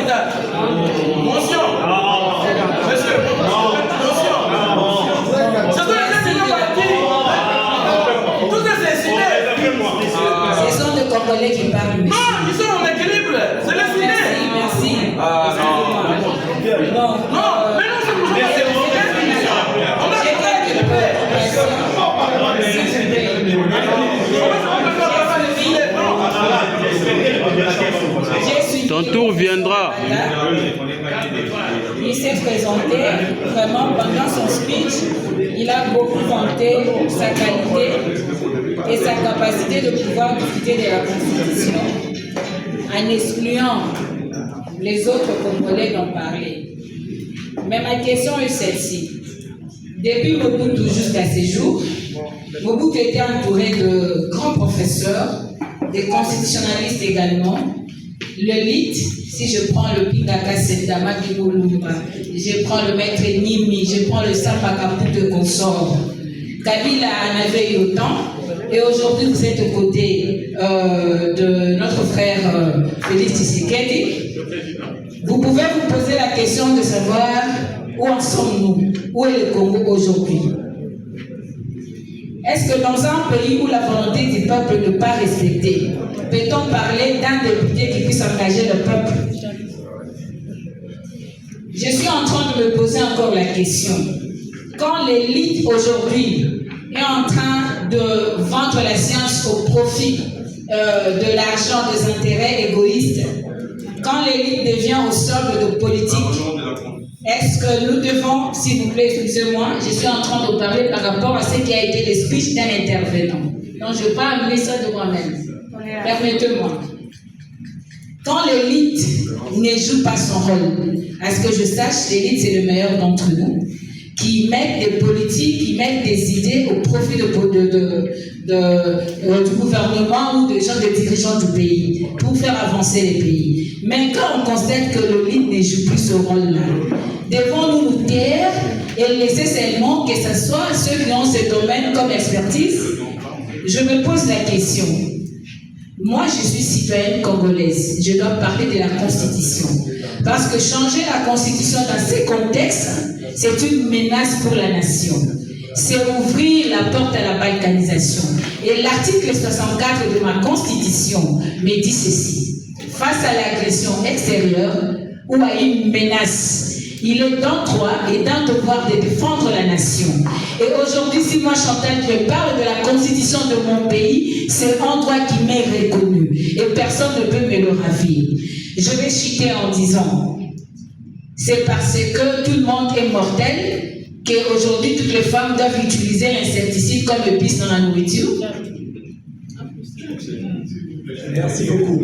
capitale. Motion. Monsieur, motion. Ce sont les incidents partis. Tous ces incidents. Ce sont des Congolais qui parlent. Non, ils sont en équilibre. C'est les cités. Merci. Ah, non. Non, mais non, c'est pour ça. On a été équilibré. Ton tour viendra. Il s'est présenté vraiment pendant son speech. Il a beaucoup vanté sa qualité et sa capacité de pouvoir discuter de la Constitution en excluant les autres Congolais d'en parler. Mais ma question est celle-ci. Depuis Mobutu jusqu'à ces jours, Mobutu était entouré de grands professeurs, des constitutionnalistes également. L'élite, si je prends le Pingaka Sendama Kimolumba, je prends le maître Nimi, je prends le Samba Kaputo consort. Kabila en avait eu autant, et aujourd'hui vous êtes aux côtés de notre frère Félix Tshisekedi. Vous pouvez vous poser la question de savoir où en sommes-nous, où est le Congo aujourd'hui? Est-ce que dans un pays où la volonté du peuple n'est pas respectée, peut-on parler d'un député qui puisse engager le peuple? Je suis en train de me poser encore la question. Quand l'élite aujourd'hui est en train de vendre la science au profit de l'argent, des intérêts égoïstes, quand l'élite devient au solde de politique, est-ce que nous devons, s'il vous plaît, excusez-moi, je suis en train de parler par rapport à ce qui a été le speech d'un intervenant. Donc je ne vais pas amener ça de moi-même. Permettez-moi. Quand l'élite ne joue pas son rôle, à ce que je sache, l'élite c'est le meilleur d'entre nous, qui mettent des politiques, qui mettent des idées au profit du gouvernement ou des gens, des dirigeants du pays, pour faire avancer les pays. Mais quand on constate que l'élite ne joue plus ce rôle-là, devons-nous nous taire et laisser seulement que ce soit ceux qui ont ce domaine comme expertise? Je me pose la question. Moi, je suis citoyenne congolaise. Je dois parler de la Constitution. Parce que changer la Constitution dans ces contextes, c'est une menace pour la nation. C'est ouvrir la porte à la balkanisation. Et l'article 64 de ma Constitution me dit ceci. Face à l'agression extérieure ou à une menace, il est d'un droit et d'un devoir de défendre la nation. Et aujourd'hui, si moi, Chantal, je parle de la Constitution de mon pays, c'est un droit qui m'est reconnu. Et personne ne peut me le ravir. Je vais chuter en disant, c'est parce que tout le monde est mortel qu'aujourd'hui, toutes les femmes doivent utiliser l'insecticide comme épice dans la nourriture. Merci beaucoup.